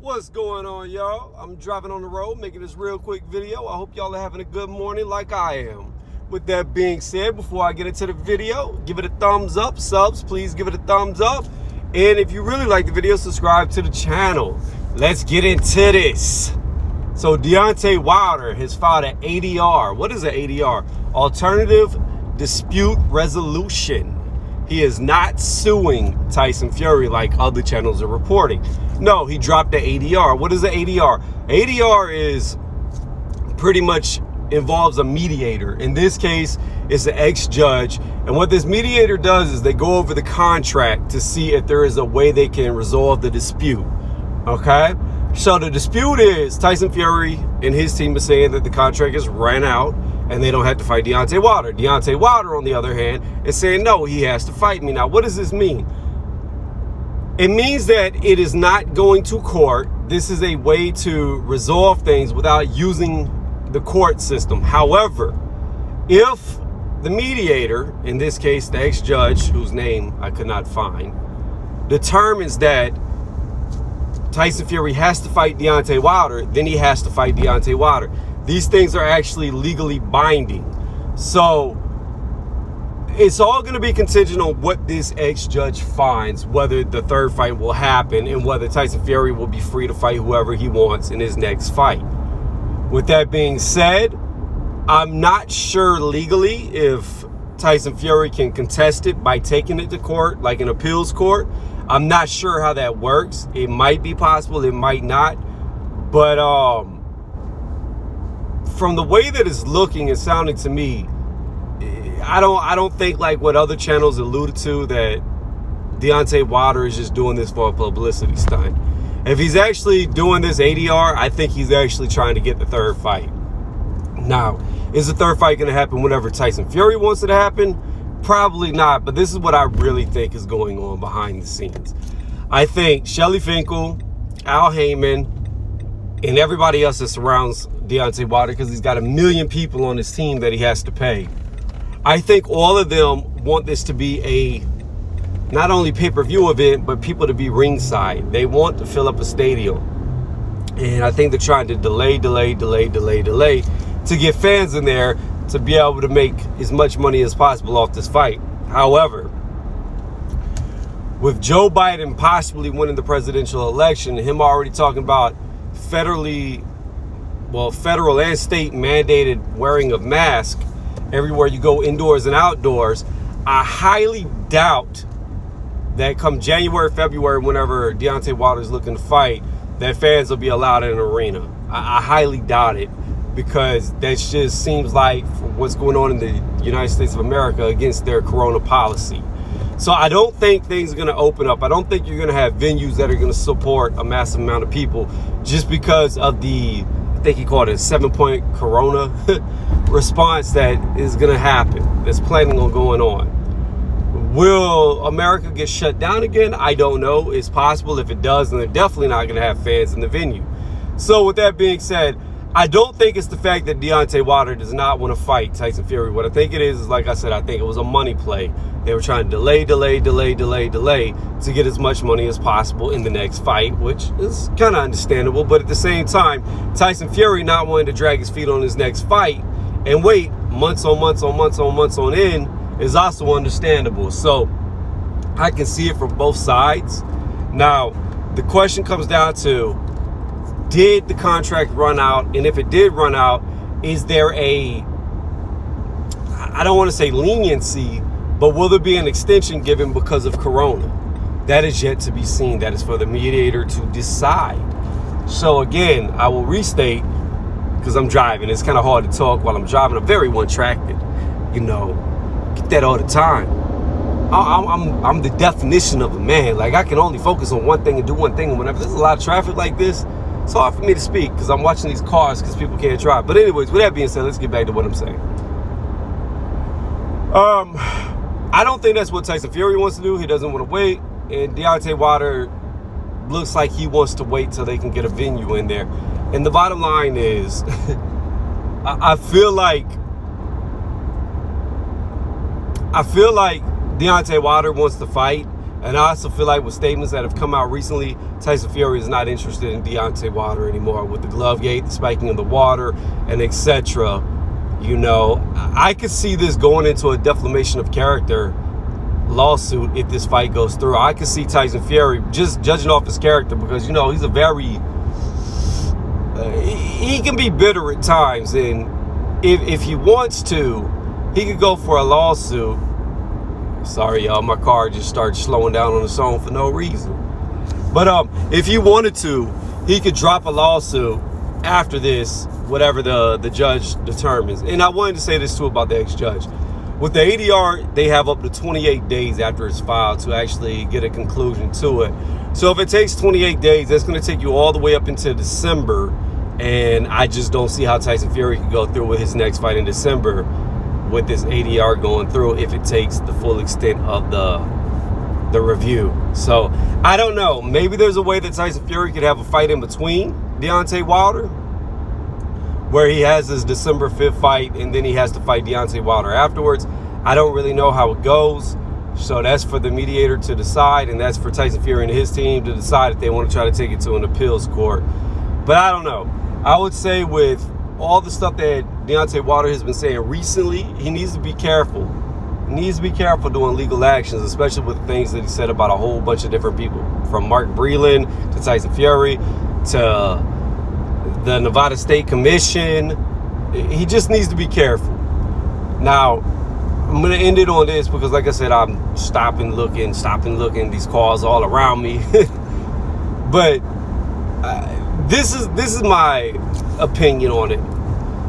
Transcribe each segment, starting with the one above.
What's going on, y'all? I'm driving on the road making this real quick video. I hope y'all are having a good morning like I am. With that being said, before I get into the video, give it a thumbs up. Subs, please give it a thumbs up. And if you really like the video, subscribe to the channel. Let's get into this. So Deontay Wilder has filed an ADR. What is an ADR? Alternative Dispute Resolution. He is not suing Tyson Fury like other channels are reporting. No, he dropped the ADR. What is the ADR? ADR is pretty much involves a mediator. In this case, it's an ex-judge. And what this mediator does is they go over the contract to see if there is a way they can resolve the dispute. Okay? So the dispute is Tyson Fury and his team is saying that the contract is ran out and they don't have to fight Deontay Wilder. Deontay Wilder, on the other hand, is saying, no, he has to fight me. Now, what does this mean? It means that it is not going to court. This is a way to resolve things without using the court system. However, if the mediator, in this case, the ex-judge, whose name I could not find, determines that Tyson Fury has to fight Deontay Wilder, then he has to fight Deontay Wilder. These things are actually legally binding. So it's all going to be contingent on what this ex-judge finds, whether the third fight will happen and whether Tyson Fury will be free to fight whoever he wants in his next fight. With that being said, I'm not sure legally if Tyson Fury can contest it by taking it to court, like an appeals court. I'm not sure how that works. It might be possible, it might not. But from the way that it's looking and sounding to me, I don't think, like what other channels alluded to, that Deontay Wilder is just doing this for a publicity stunt. If he's actually doing this ADR, I think he's actually trying to get the third fight. Now, is the third fight going to happen whenever Tyson Fury wants it to happen? Probably not, but this is what I really think is going on behind the scenes. I think Shelly Finkel, Al Heyman, and everybody else that surrounds Deontay Wilder, because he's got 1 million people on his team that he has to pay. I think all of them want this to be a not only pay-per-view event, but people to be ringside. They want to fill up a stadium. And I think they're trying to delay to get fans in there to be able to make as much money as possible off this fight. However, with Joe Biden possibly winning the presidential election, him already talking about federal and state mandated wearing of masks everywhere you go, indoors and outdoors, I highly doubt that come January, February, whenever Deontay Wilder is looking to fight, that fans will be allowed in an arena. I highly doubt it, because that just seems like what's going on in the United States of America against their corona policy. So I don't think things are going to open up. I don't think you're going to have venues that are going to support a massive amount of people just because of the, I think he called it a 7-point corona response that is going to happen, that's planning on going on. Will America get shut down again? I don't know. It's possible. If it does, then they're definitely not going to have fans in the venue. So with that being said, I don't think it's the fact that Deontay Wilder does not want to fight Tyson Fury. What I think it is, like I said, I think it was a money play. They were trying to delay to get as much money as possible in the next fight, which is kind of understandable. But at the same time, Tyson Fury not wanting to drag his feet on his next fight and wait months on end is also understandable. So I can see it from both sides. Now, the question comes down to, did the contract run out? And if it did run out, is there a, I don't want to say leniency, but will there be an extension given because of Corona? That is yet to be seen. That is for the mediator to decide. So again, I will restate, because I'm driving. It's kind of hard to talk while I'm driving. I'm very one-tracted. You know, get that all the time. I'm the definition of a man. Like, I can only focus on one thing and do one thing. And whenever there's a lot of traffic like this, it's hard for me to speak because I'm watching these cars because people can't drive. But anyways, with that being said, let's get back to what I'm saying. I don't think that's what Tyson Fury wants to do. He doesn't want to wait. And Deontay Wilder looks like he wants to wait till they can get a venue in there. And the bottom line is, I feel like Deontay Wilder wants to fight. And I also feel like with statements that have come out recently, Tyson Fury is not interested in Deontay Wilder anymore with the glove gate, the spiking of the water, and etc. You know, I could see this going into a defamation of character lawsuit if this fight goes through. I could see Tyson Fury, just judging off his character, because, you know, he's a very... he can be bitter at times, and if he wants to, he could go for a lawsuit. Sorry, y'all, my car just started slowing down on its own for no reason. But if he wanted to, he could drop a lawsuit after this, whatever the judge determines. And I wanted to say this too about the ex-judge. With the ADR, they have up to 28 days after it's filed to actually get a conclusion to it. So if it takes 28 days, that's going to take you all the way up into December. And I just don't see how Tyson Fury can go through with his next fight in December with this ADR going through if it takes the full extent of the review. So I don't know. Maybe there's a way that Tyson Fury could have a fight in between Deontay Wilder, where he has his December 5th fight and then he has to fight Deontay Wilder afterwards. I don't really know how it goes. So that's for the mediator to decide, and that's for Tyson Fury and his team to decide if they want to try to take it to an appeals court. But I don't know. I would say with all the stuff that Deontay Wilder has been saying recently, he needs to be careful. He needs to be careful doing legal actions, especially with things that he said about a whole bunch of different people, from Mark Breland to Tyson Fury to the Nevada State Commission. He just needs to be careful. Now, I'm going to end it on this because, like I said, I'm stopping looking, these cars all around me. But this is my opinion on it.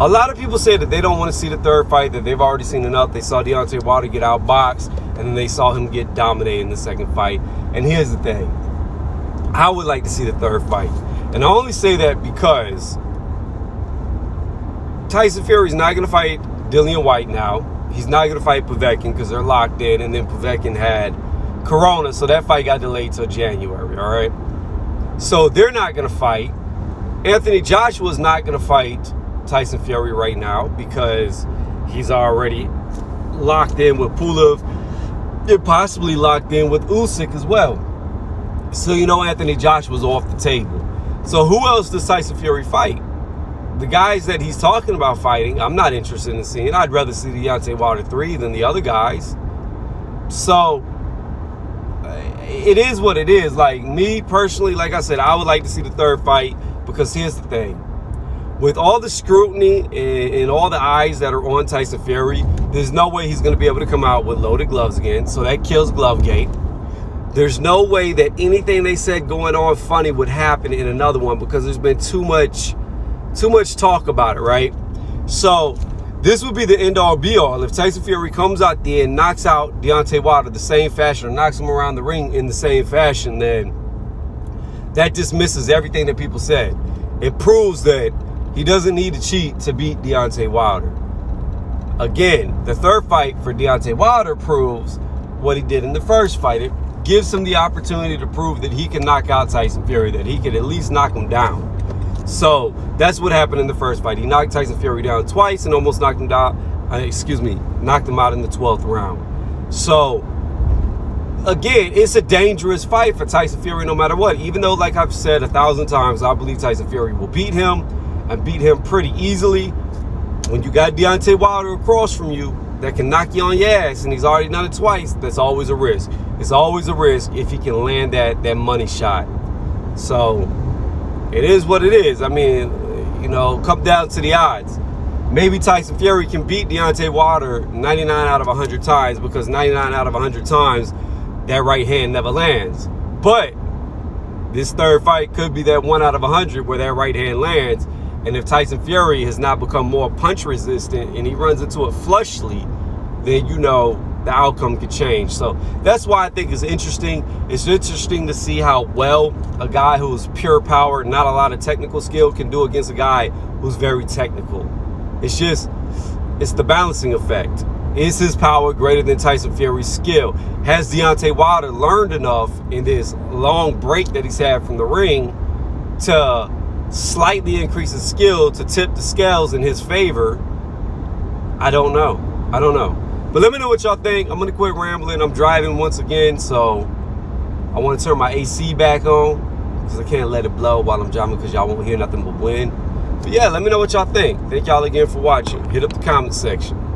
A lot of people say that they don't want to see the third fight, that they've already seen enough. They saw Deontay Wilder get outboxed, and then they saw him get dominated in the second fight. And here's the thing. I would like to see the third fight. And I only say that because Tyson Fury's not going to fight Dillian White now. He's not going to fight Povetkin because they're locked in, and then Povetkin had Corona, so that fight got delayed till January, all right? So they're not going to fight. Anthony Joshua's not going to fight Tyson Fury right now because he's already locked in with Pulev. They're possibly locked in with Usyk as well. So, you know, Anthony Joshua's off the table. So who else does Tyson Fury fight? The guys that he's talking about fighting, I'm not interested in seeing. I'd rather see Deontay Wilder 3 than the other guys. So it is what it is. Like, me personally, like I said, I would like to see the third fight because here's the thing. With all the scrutiny and all the eyes that are on Tyson Fury, there's no way he's going to be able to come out with loaded gloves again. So that kills Glovegate. There's no way that anything they said going on funny would happen in another one because there's been too much talk about it, right? So this would be the end-all be-all. If Tyson Fury comes out there and knocks out Deontay Wilder the same fashion or knocks him around the ring in the same fashion, then that dismisses everything that people said. It proves that he doesn't need to cheat to beat Deontay Wilder. Again, the third fight for Deontay Wilder proves what he did in the first fight. It gives him the opportunity to prove that he can knock out Tyson Fury, that he could at least knock him down. So that's what happened in the first fight. He knocked Tyson Fury down twice and almost knocked him down. Knocked him out in the 12th round. So again, it's a dangerous fight for Tyson Fury no matter what. Even though, like I've said 1,000 times, I believe Tyson Fury will beat him and beat him pretty easily. When you got Deontay Wilder across from you that can knock you on your ass, and he's already done it twice, that's always a risk. It's always a risk if he can land that money shot. So it is what it is. I mean, you know, come down to the odds. Maybe Tyson Fury can beat Deontay Wilder 99 out of 100 times because 99 out of 100 times that right hand never lands. But this third fight could be that 1 out of 100 where that right hand lands. And if Tyson Fury has not become more punch resistant and he runs into it flushly, then you know the outcome could change. So that's why I think it's interesting. It's interesting to see how well a guy who's pure power, not a lot of technical skill, can do against a guy who's very technical. It's the balancing effect. Is his power greater than Tyson Fury's skill? Has Deontay Wilder learned enough in this long break that he's had from the ring to slightly increase his skill to tip the scales in his favor? I don't know. But let me know what y'all think. I'm going to quit rambling. I'm driving once again, so I want to turn my AC back on because I can't let it blow while I'm driving because y'all won't hear nothing but wind. But yeah, let me know what y'all think. Thank y'all again for watching. Hit up the comment section.